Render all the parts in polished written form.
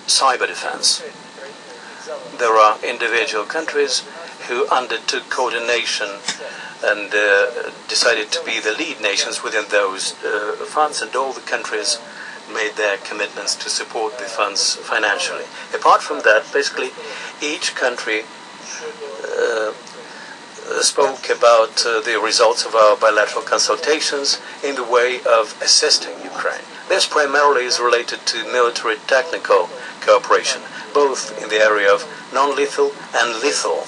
cyber defense. There are individual countries who undertook coordination and decided to be the lead nations within those funds, and all the countries made their commitments to support the funds financially. Apart from that, basically, each country spoke about the results of our bilateral consultations in the way of assisting Ukraine. This primarily is related to military technical cooperation, both in the area of non-lethal and lethal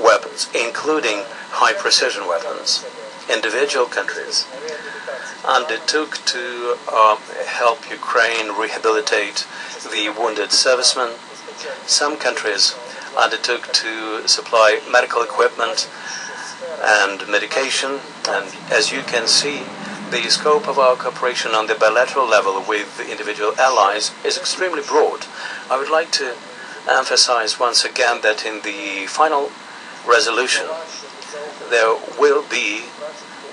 weapons, including high-precision weapons. Individual countries undertook to help Ukraine rehabilitate the wounded servicemen. Some countries undertook to supply medical equipment and medication, and as you can see, the scope of our cooperation on the bilateral level with the individual allies is extremely broad. I would like to emphasize once again that in the final resolution there will be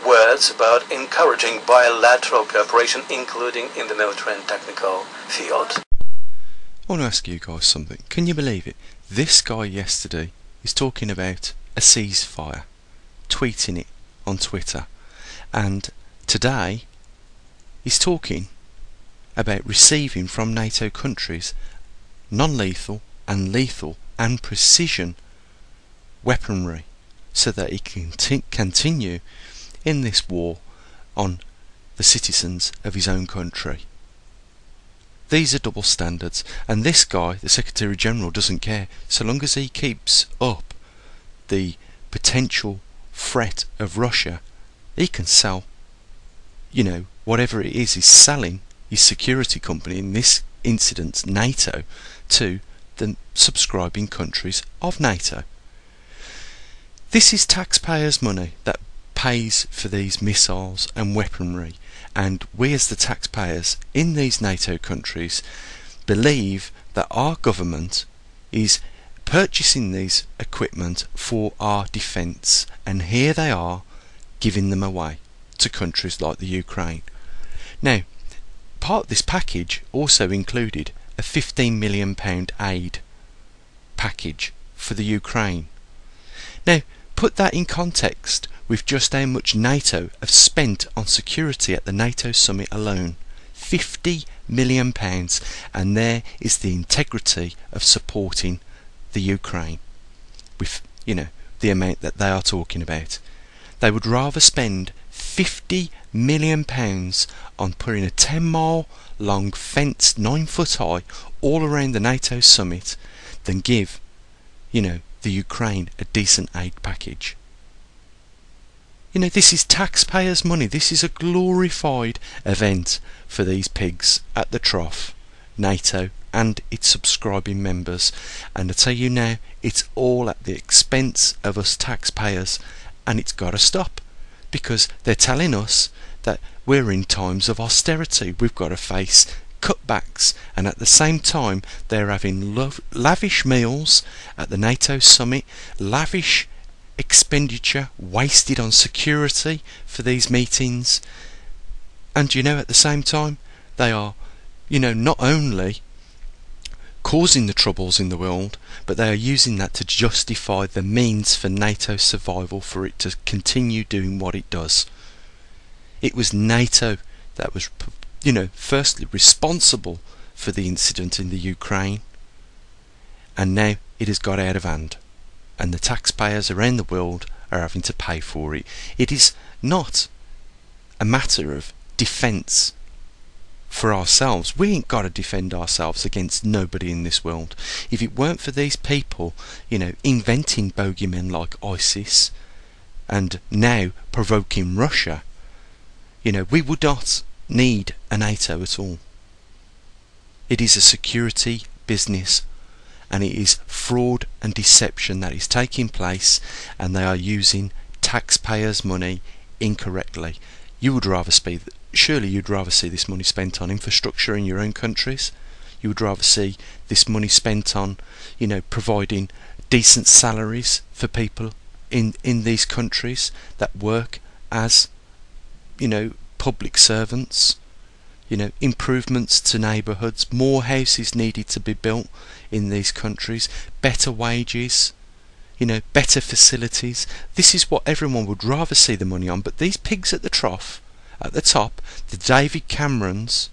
words about encouraging bilateral cooperation, including in the military and technical field. I want to ask you guys something. Can you believe it? This guy yesterday is talking about a ceasefire, tweeting it on Twitter, and today he's talking about receiving from NATO countries non-lethal and lethal and precision weaponry so that he can continue in this war on the citizens of his own country. These are double standards, and this guy, the Secretary General, doesn't care. So long as he keeps up the potential threat of Russia, he can sell, whatever it is he's selling, his security company, in this incident NATO, to the subscribing countries of NATO. This is taxpayers' money that pays for these missiles and weaponry, and we as the taxpayers in these NATO countries believe that our government is purchasing these equipment for our defence, and here they are giving them away to countries like the Ukraine. Now, part of this package also included a £15 million aid package for the Ukraine. Now, put that in context with just how much NATO have spent on security at the NATO summit alone. £50 million, and there is the integrity of supporting the Ukraine with, the amount that they are talking about. They would rather spend £50 million on putting a 10-mile long fence 9 foot high all around the NATO summit than give, the Ukraine a decent aid package. This is taxpayers' money. This is a glorified event for these pigs at the trough, NATO and its subscribing members. And I tell you now, it's all at the expense of us taxpayers, and it's got to stop, because they're telling us that we're in times of austerity. We've got to face cutbacks, and at the same time they're having lavish meals at the NATO summit, lavish expenditure wasted on security for these meetings, and at the same time they are not only causing the troubles in the world, but they are using that to justify the means for NATO's survival, for it to continue doing what it does. It was NATO that was firstly responsible for the incident in the Ukraine, and now it has got out of hand, and the taxpayers around the world are having to pay for it. It is not a matter of defence for ourselves. We ain't got to defend ourselves against nobody in this world. If it weren't for these people, inventing bogeymen like ISIS and now provoking Russia, we would not need a NATO at all. It is a security business, and it is fraud and deception that is taking place, and they are using taxpayers' money incorrectly. Surely you'd rather see this money spent on infrastructure in your own countries. You would rather see this money spent on, providing decent salaries for people in these countries that work as, public servants. improvements to neighbourhoods, more houses needed to be built in these countries, better wages, better facilities. This is what everyone would rather see the money on. But these pigs at the trough, at the top, the David Camerons,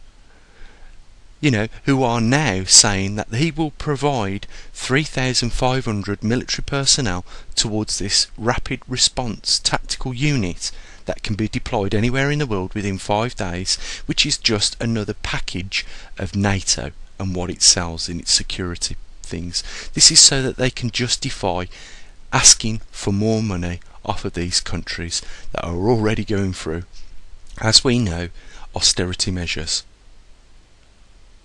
who are now saying that he will provide 3,500 military personnel towards this rapid response tactical unit that can be deployed anywhere in the world within 5 days, which is just another package of NATO and what it sells in its security things. This is so that they can justify asking for more money off of these countries that are already going through, as we know, austerity measures.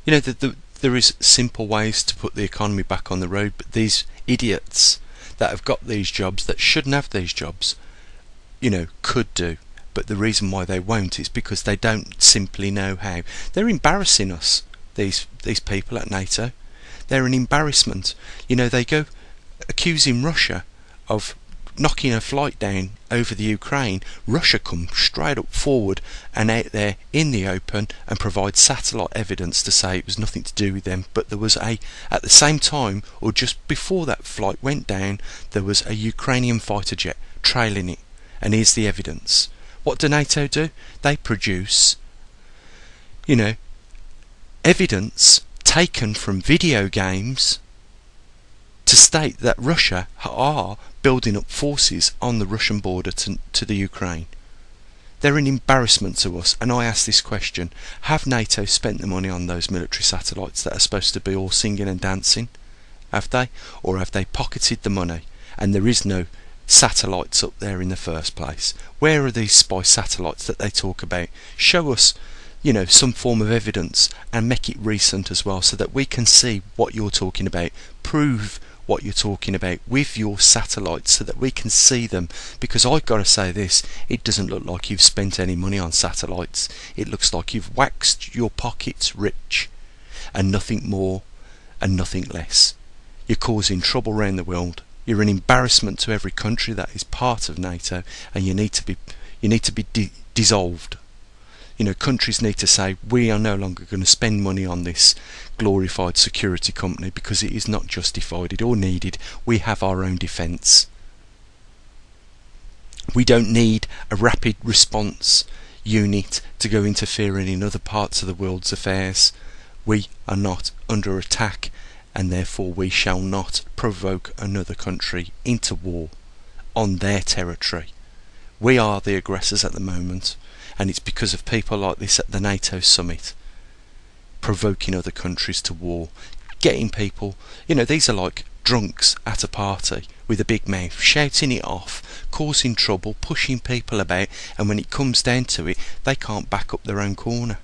There is simple ways to put the economy back on the road, but these idiots that have got these jobs, that shouldn't have these jobs, could do. But the reason why they won't is because they don't simply know how. They're embarrassing us, these people at NATO. They're an embarrassment. They go accusing Russia of knocking a flight down over the Ukraine. Russia comes straight up forward and out there in the open and provides satellite evidence to say it was nothing to do with them, but there was at the same time, or just before that flight went down, there was a Ukrainian fighter jet trailing it, and here's the evidence. What do NATO do? They produce evidence taken from video games to state that Russia are building up forces on the Russian border to the Ukraine. They're an embarrassment to us, and I ask this question: have NATO spent the money on those military satellites that are supposed to be all singing and dancing? Have they? Or have they pocketed the money and there is no satellites up there in the first place? Where are these spy satellites that they talk about? Show us some form of evidence, and make it recent as well, so that we can see what you're talking about. Prove what you're talking about with your satellites so that we can see them, because I've got to say this: it doesn't look like you've spent any money on satellites. It looks like you've waxed your pockets rich, and nothing more and nothing less. You're causing trouble around the world. You're an embarrassment to every country that is part of NATO, and you need to be dissolved. Countries need to say, we are no longer going to spend money on this glorified security company because it is not justified or needed. We have our own defence. We don't need a rapid response unit to go interfering in other parts of the world's affairs. We are not under attack, and therefore we shall not provoke another country into war on their territory. We are the aggressors at the moment, and it's because of people like this at the NATO summit, provoking other countries to war, getting people, these are like drunks at a party with a big mouth, shouting it off, causing trouble, pushing people about, and when it comes down to it, they can't back up their own corner.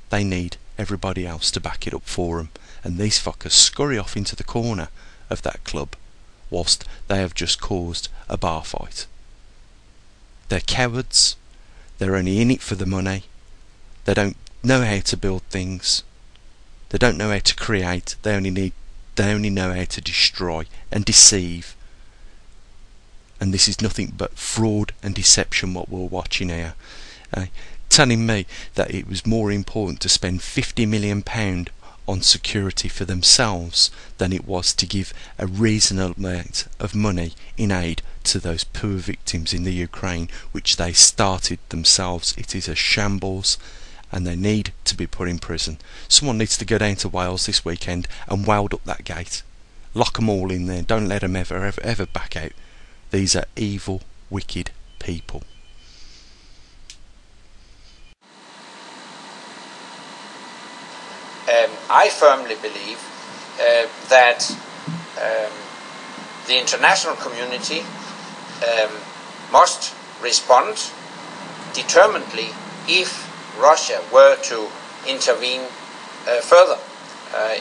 They need everybody else to back it up for them, and these fuckers scurry off into the corner of that club whilst they have just caused a bar fight. They're cowards. They're only in it for the money. They don't know how to build things. They don't know how to create. They only know how to destroy and deceive. And this is nothing but fraud and deception what we're watching here. Telling me that it was more important to spend £50 million on security for themselves than it was to give a reasonable amount of money in aid to those poor victims in the Ukraine, which they started themselves. It is a shambles, and they need to be put in prison. Someone needs to go down to Wales this weekend and weld up that gate. Lock them all in there. Don't let them ever back out. These are evil, wicked people. I firmly believe that the international community must respond determinedly if Russia were to intervene further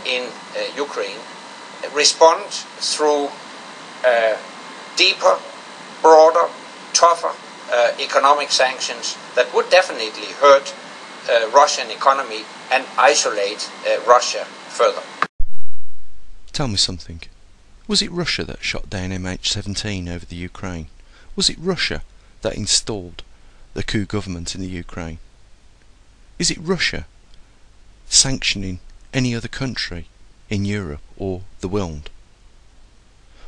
in Ukraine. Respond through deeper, broader, tougher economic sanctions that would definitely hurt Russian economy and isolate Russia further. Tell me something. Was it Russia that shot down MH17 over the Ukraine? Was it Russia that installed the coup government in the Ukraine? Is it Russia sanctioning any other country in Europe or the world.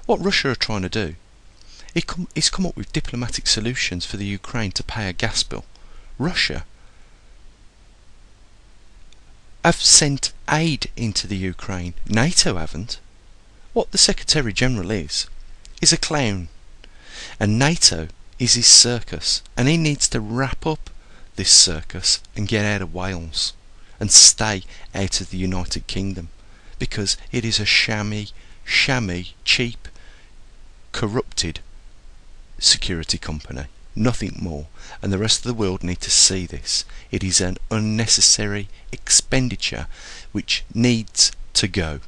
What Russia are trying to do is come up with diplomatic solutions for the Ukraine to pay a gas bill. Russia have sent aid into the Ukraine. NATO haven't. What the Secretary General is a clown. And NATO is his circus. And he needs to wrap up this circus and get out of Wales and stay out of the United Kingdom, because it is a shammy, cheap, corrupted security company. Nothing more. And the rest of the world need to see this. It is an unnecessary expenditure which needs to go.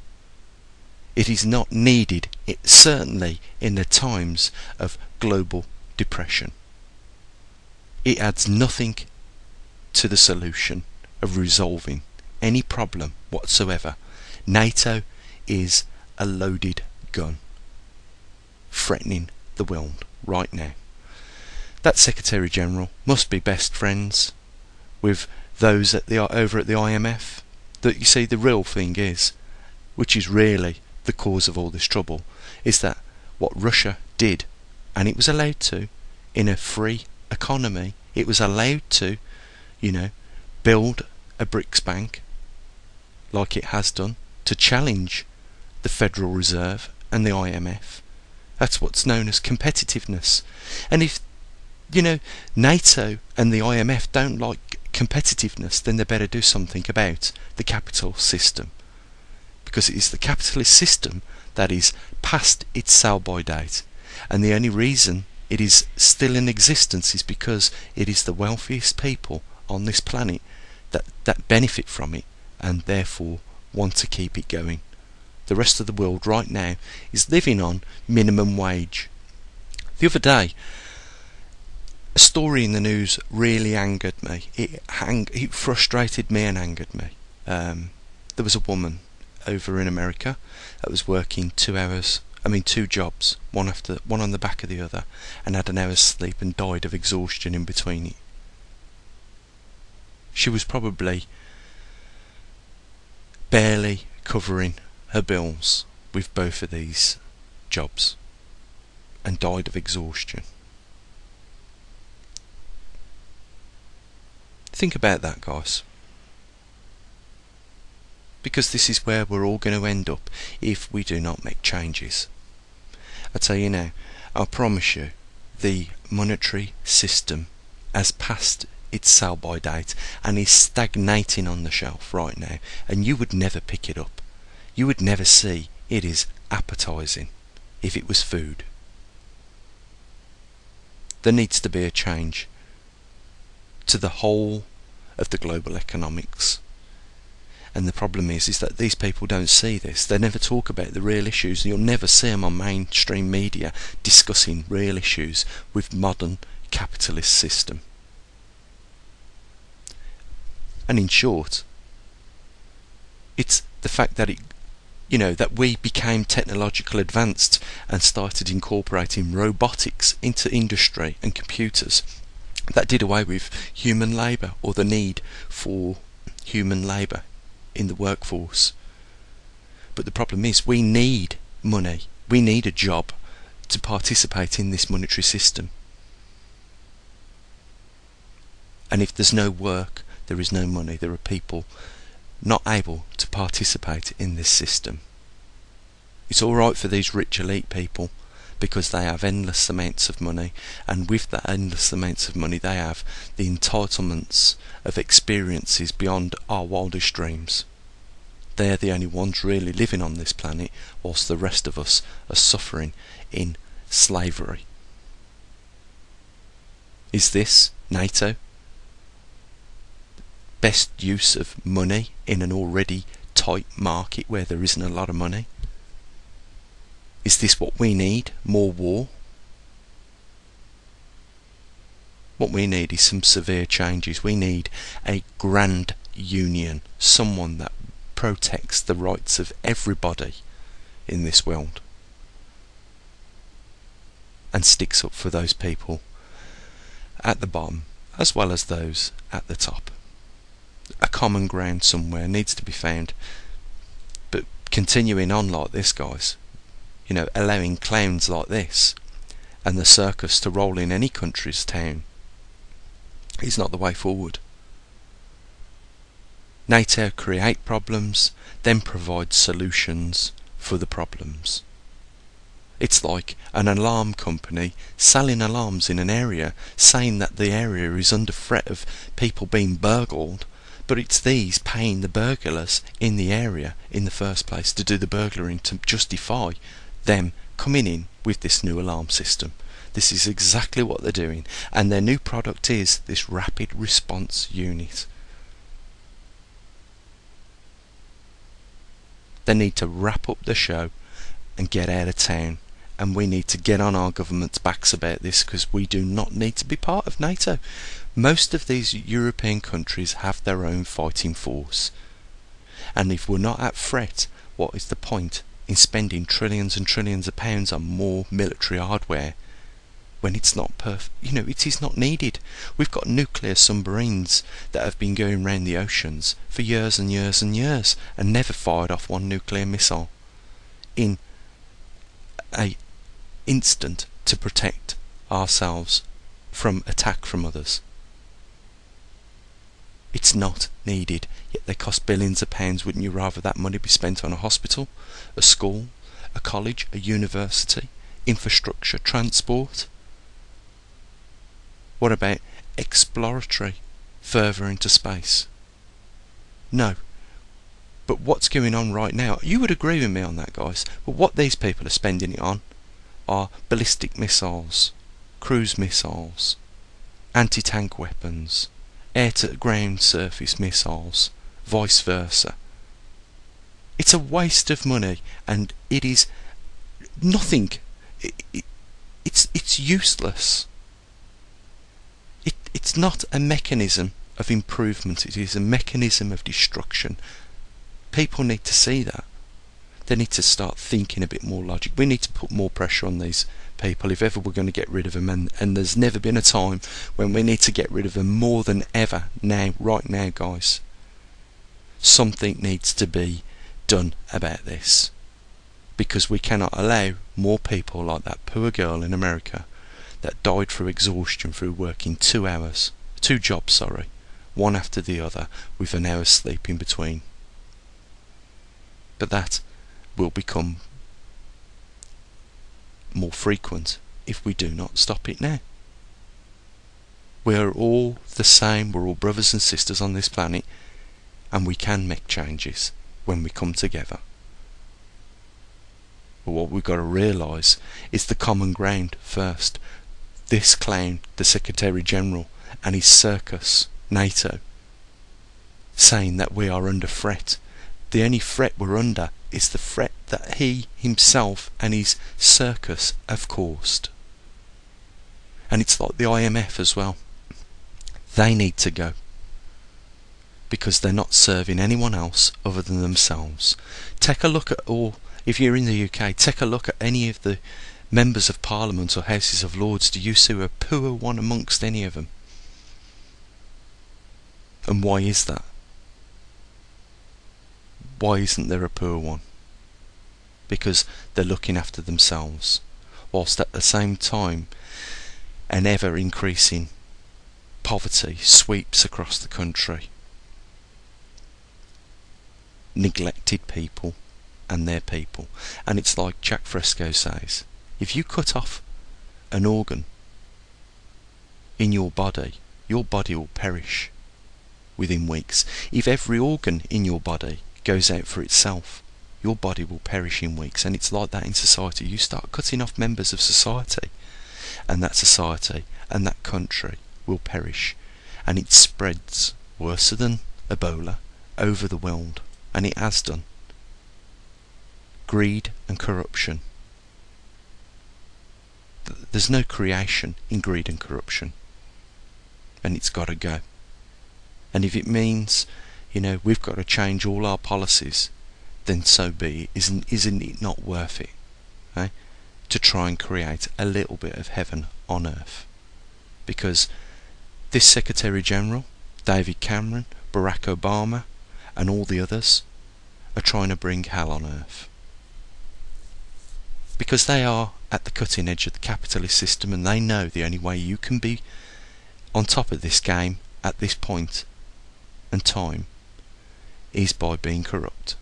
It is not needed, certainly in the times of global depression. It adds nothing to the solution of resolving any problem whatsoever. NATO is a loaded gun, threatening the world right now. That Secretary General must be best friends with those over at the IMF. That, you see, the real thing is, which is really the cause of all this trouble, is that what Russia did, and it was allowed to, in a free economy, it was allowed to, build a BRICS bank, like it has done, to challenge the Federal Reserve and the IMF. That's what's known as competitiveness. And if, NATO and the IMF don't like competitiveness, then they better do something about the capital system. Because it is the capitalist system that is past its sell-by date. And the only reason it is still in existence is because it is the wealthiest people on this planet that benefit from it, and therefore want to keep it going. The rest of the world right now is living on minimum wage. The other day, a story in the news really angered me. It frustrated me and angered me. There was a woman over in America that was working 2 jobs, one on the back of the other, and had an hour's sleep and died of exhaustion in between it. She was probably barely covering her bills with both of these jobs and died of exhaustion. Think about that, guys. Because this is where we're all going to end up if we do not make changes. I tell you now, I promise you, the monetary system has passed its sell-by date and is stagnating on the shelf right now, and you would never pick it up. You would never see it is appetizing if it was food. There needs to be a change to the whole of the global economics. And the problem is that these people don't see this. They never talk about the real issues. You'll never see them on mainstream media discussing real issues with modern capitalist system. And in short, it's the fact that that we became technologically advanced and started incorporating robotics into industry and computers that did away with human labour, or the need for human labour in the workforce. But the problem is, we need money, we need a job to participate in this monetary system. And if there's no work, there is no money. There are people not able to participate in this system. It's alright for these rich elite people because they have endless amounts of money, and with that endless amounts of money they have the entitlements of experiences beyond our wildest dreams. They're the only ones really living on this planet, whilst the rest of us are suffering in slavery. Is this, NATO, best use of money in an already tight market where there isn't a lot of money? Is this what we need? More war? What we need is some severe changes. We need a grand union, someone that protects the rights of everybody in this world and sticks up for those people at the bottom as well as those at the top. a common ground somewhere needs to be found. But continuing on like this, guys, allowing clowns like this and the circus to roll in any country's town is not the way forward. NATO create problems, then provide solutions for the problems. It's like an alarm company selling alarms in an area, saying that the area is under threat of people being burgled, but it's these paying the burglars in the area in the first place to do the burglaring to justify them coming in with this new alarm system. This is exactly what they're doing, and their new product is this rapid response unit. They need to wrap up the show and get out of town, and we need to get on our government's backs about this, because we do not need to be part of NATO. Most of these European countries have their own fighting force, and if we're not at threat, what is the point in spending trillions and trillions of pounds on more military hardware when it's not it is not needed? We've got nuclear submarines that have been going around the oceans for years and years and years and never fired off one nuclear missile in a instant to protect ourselves from attack from others. It's not needed, yet they cost billions of pounds. Wouldn't you rather that money be spent on a hospital, a school, a college, a university, infrastructure, transport? What about exploratory further into space? No. But what's going on right now, you would agree with me on that, guys, but what these people are spending it on are ballistic missiles, cruise missiles, anti-tank weapons, air-to-ground surface missiles, vice versa. It's a waste of money, and it is nothing. It's useless. It's not a mechanism of improvement, it is a mechanism of destruction. People need to see that. They need to start thinking a bit more logic. We need to put more pressure on these people if ever we're going to get rid of them, and there's never been a time when we need to get rid of them more than ever now, right now, guys. Something needs to be done about this, because we cannot allow more people like that poor girl in America that died through exhaustion through working 2 jobs, one after the other, with an hour's sleep in between. But that will become more frequent if we do not stop it now. We are all the same, we're all brothers and sisters on this planet, and we can make changes when we come together. But what we've got to realise is the common ground first. This clown, the Secretary General, and his circus, NATO, saying that we are under threat. The only threat we're under is the threat that he himself and his circus have caused. And it's like the IMF as well. They need to go, because they're not serving anyone else other than themselves. Take a look at all, if you're in the UK, take a look at any of the members of Parliament or Houses of Lords. Do you see a poor one amongst any of them? And why is that? Why isn't there a poor one? Because they're looking after themselves, whilst at the same time an ever increasing poverty sweeps across the country. Neglected people and their people. And it's like Jack Fresco says, if you cut off an organ in your body will perish within weeks. If every organ in your body goes out for itself, your body will perish in weeks. And it's like that in society. You start cutting off members of society, and that society and that country will perish. And it spreads worse than Ebola over the world, and it has done. Greed and corruption. There's no creation in greed and corruption, and it's got to go. And if it means, we've got to change all our policies, then so be it. Isn't it not worth it, eh? To try and create a little bit of heaven on earth? Because this Secretary General, David Cameron, Barack Obama and all the others are trying to bring hell on earth. Because they are at the cutting edge of the capitalist system, and they know the only way you can be on top of this game at this point and time is by being corrupt.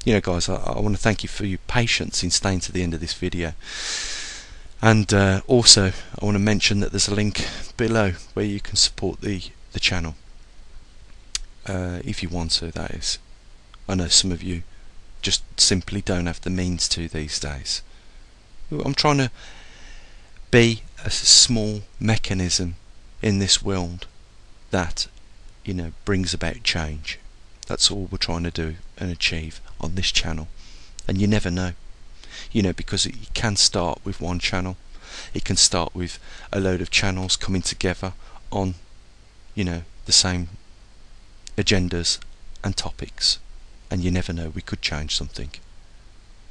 You know, guys, I want to thank you for your patience in staying to the end of this video. And also, I want to mention that there's a link below where you can support the channel. If you want to, that is. I know some of you just simply don't have the means to these days. I'm trying to be a small mechanism in this world that, you know, brings about change. That's all we're trying to do and achieve on this channel. And you never know, you know, because it can start with one channel. It can start with a load of channels coming together on, you know, the same agendas and topics. And you never know, we could change something.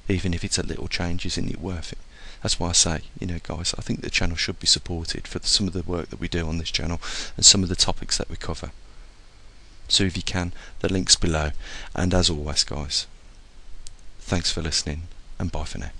Even if it's a little change, isn't it worth it? That's why I say, you know, guys, I think the channel should be supported for some of the work that we do on this channel and some of the topics that we cover. So if you can, the link's below. And as always, guys, thanks for listening, and bye for now.